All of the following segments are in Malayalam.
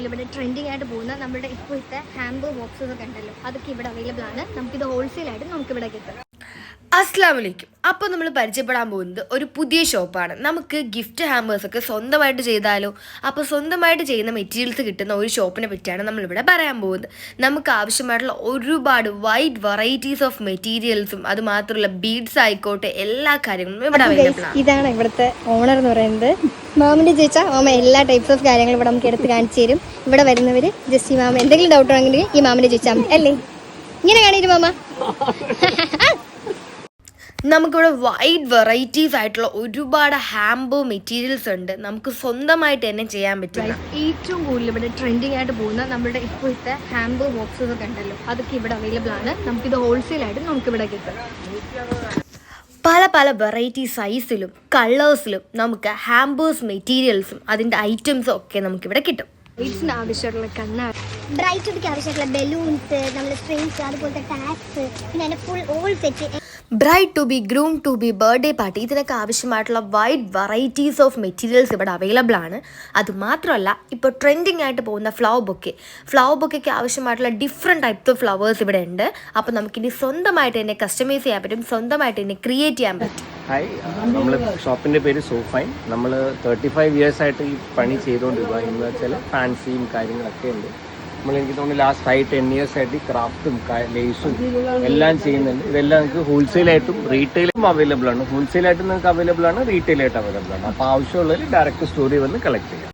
കൂടുതൽ ഇവിടെ ട്രെൻഡിങ് ആയിട്ട് പോകുന്ന നമ്മുടെ ഇപ്പോഴത്തെ ഹാമ്പർ ബോക്സസ് ഒക്കെ ഉണ്ടല്ലോ, അതൊക്കെ ഇവിടെ അവൈലബിൾ ആണ്. നമുക്കിത് ഹോൾസെയിലായിട്ട് നമുക്കിവിടെ കിട്ടും. അസ്സലാമു അലൈക്കും. അപ്പോൾ നമ്മൾ പരിചയപ്പെടാൻ പോകുന്നത് ഒരു പുതിയ ഷോപ്പാണ്. നമുക്ക് ഗിഫ്റ്റ് ഹാമ്പേഴ്സൊക്കെ സ്വന്തമായിട്ട് ചെയ്താലോ? അപ്പോൾ സ്വന്തമായിട്ട് ചെയ്യുന്ന മെറ്റീരിയൽസ് കിട്ടുന്ന ഒരു ഷോപ്പിനെ പറ്റിയാണ് നമ്മളിവിടെ പറയാൻ പോകുന്നത്. നമുക്ക് ആവശ്യമായിട്ടുള്ള ഒരുപാട് വൈഡ് വെറൈറ്റീസ് ഓഫ് മെറ്റീരിയൽസും അതുമാത്രമല്ല ബീഡ്സ് ആയിക്കോട്ടെ എല്ലാ കാര്യങ്ങളും ഇവിടെ അവൈലബിൾ ആണ്. ഇതാണ് ഇവിടുത്തെ ഓണർ എന്ന് പറയുന്നത്. മാമിൻ്റെ ചോദിച്ചാൽ മാമ എല്ലാ ടൈപ്സ് ഓഫ് കാര്യങ്ങളും ഇവിടെ നമുക്ക് എടുത്ത് കാണിച്ചു തരും. ഇവിടെ വരുന്നവർ ജസ്റ്റ് ഈ മാമ എന്തെങ്കിലും ഡൗട്ട് ഉണ്ടെങ്കിൽ ഈ മാമിനെ ചോദിച്ചാൽ മതി അല്ലേ? ഇങ്ങനെ കാണിച്ചു മാമ. നമുക്കിവിടെ വൈഡ് വെറൈറ്റീസ് ആയിട്ടുള്ള ഒരുപാട് ഹാമ്പർ മെറ്റീരിയൽസ് ഉണ്ട്. നമുക്ക് സ്വന്തമായിട്ട് തന്നെ ചെയ്യാൻ പറ്റും. ഏറ്റവും കൂടുതൽ ഇവിടെ ട്രെൻഡിങ് ആയിട്ട് പോകുന്ന നമ്മുടെ ഇപ്പോഴത്തെ ഹാമ്പർ ബോക്സസ് ഒക്കെ ഉണ്ടല്ലോ, അതൊക്കെ ഇവിടെ അവൈലബിൾ ആണ്. നമുക്കിത് ഹോൾസെയിലായിട്ട് നമുക്കിവിടെ കിട്ടും. പല പല വെറൈറ്റി സൈസിലും കളേഴ്സിലും നമുക്ക് ഹാമ്പേഴ്സ് മെറ്റീരിയൽസും അതിൻ്റെ ഐറ്റംസും ഒക്കെ നമുക്കിവിടെ കിട്ടും. ബ്രൈറ്റ്സിന് ആവശ്യമുള്ള കണ്ണാടി, ബ്രൈറ്റ്സിന് ആവശ്യമായിട്ടുള്ള ബലൂൺസ്, നമ്മുടെ സ്ട്രിങ്സ്, അതുപോലത്തെ ടാഗ്സ്, പിന്നെ അതിൻ്റെ full all set. Bride to be, groom to be, birthday party, ഇതിനൊക്കെ ആവശ്യമായിട്ടുള്ള വൈഡ് വെറൈറ്റീസ് ഓഫ് മെറ്റീരിയൽസ് ഇവിടെ അവൈലബിൾ ആണ്. അതുമാത്രമല്ല ഇപ്പോൾ ട്രെൻഡിങ് ആയിട്ട് പോകുന്ന ഫ്ലവർ ബൊക്കെയ്ക്ക് ആവശ്യമായിട്ടുള്ള ഡിഫറെൻറ്റ് ടൈപ്സ് ഓഫ് ഫ്ലവേഴ്സ് ഇവിടെ ഉണ്ട്. അപ്പോൾ നമുക്കിനി സ്വന്തമായിട്ട് തന്നെ കസ്റ്റമൈസ് ചെയ്യാൻ പറ്റും, സ്വന്തമായിട്ട് തന്നെ ക്രിയേറ്റ് ചെയ്യാൻ പറ്റും. ഹായ്, നമ്മൾ ഷോപ്പിൻ്റെ പേര് സോഫൈൻ. നമ്മൾ 35 years ആയിട്ട് ഈ പണി ചെയ്തുകൊണ്ടിരിക്കുക. എന്ന് വെച്ചാൽ ഫാൻസിയും കാര്യങ്ങളൊക്കെ ഉണ്ട്. എനിക്ക് തോന്നുന്നു ലാസ്റ്റ് 5-10 years ആയിട്ട് ക്രാഫ്റ്റും ലേസും എല്ലാം ചെയ്യുന്നുണ്ട്. ഇതെല്ലാം നിങ്ങൾക്ക് ഹോൾസെയിലായിട്ടും റീറ്റെയിലും അവൈലബിൾ ആണ്. ഹോൾസെയിലായിട്ടും നിങ്ങൾക്ക് അവൈലബിൾ ആണ്, റീറ്റെയിലായിട്ട് അവൈലബിൾ ആണ്. അപ്പോൾ ആവശ്യമുള്ളവർ ഡയറക്റ്റ് സ്റ്റോറിൽ വന്ന് കളക്ട് ചെയ്യാം.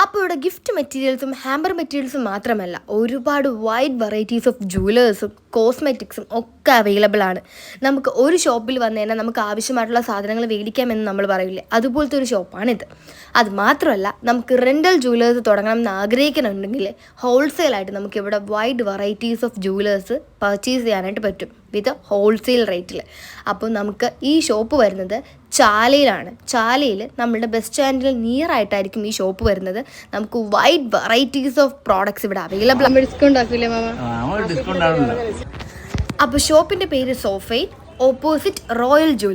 അപ്പോൾ ഇവിടെ ഗിഫ്റ്റ് മെറ്റീരിയൽസും ഹാമ്പർ മെറ്റീരിയൽസും മാത്രമല്ല, ഒരുപാട് വൈഡ് വെറൈറ്റീസ് ഓഫ് ജുവലേഴ്സും കോസ്മെറ്റിക്സും ഒക്കെ അവൈലബിൾ ആണ്. നമുക്ക് ഒരു ഷോപ്പിൽ വന്നു കഴിഞ്ഞാൽ നമുക്ക് ആവശ്യമായിട്ടുള്ള സാധനങ്ങൾ മേടിക്കാമെന്ന് നമ്മൾ പറയില്ലേ, അതുപോലത്തെ ഒരു ഷോപ്പാണിത്. അത് മാത്രമല്ല, നമുക്ക് റെൻ്റൽ ജുവലേഴ്സ് തുടങ്ങണം എന്ന് ആഗ്രഹിക്കുന്നുണ്ടെങ്കിൽ ഹോൾസെയിലായിട്ട് നമുക്കിവിടെ wide varieties of jewellers purchase ചെയ്യാനായിട്ട് പറ്റും വിത്ത് ഹോൾസെയിൽ റേറ്റിൽ. അപ്പോൾ നമുക്ക് ഈ ഷോപ്പ് വരുന്നത് ചാലയിലാണ്. ചാലയിൽ നമ്മളുടെ ബസ് സ്റ്റാൻഡിൽ നിയർ ആയിട്ടായിരിക്കും ഈ ഷോപ്പ് വരുന്നത്. നമുക്ക് വൈഡ് വെറൈറ്റീസ് ഓഫ് പ്രോഡക്ട്സ് ഇവിടെ അവൈലബിൾ ആണ്. ഡിസ്കൗണ്ട് ആക്കില്ലേ മാമ? ഡിസ്കൗണ്ട് ആണല്ലോ. അപ്പോൾ ഷോപ്പിൻ്റെ പേര് സോഫൈൻ, ഓപ്പോസിറ്റ് റോയൽ ജുവൽ.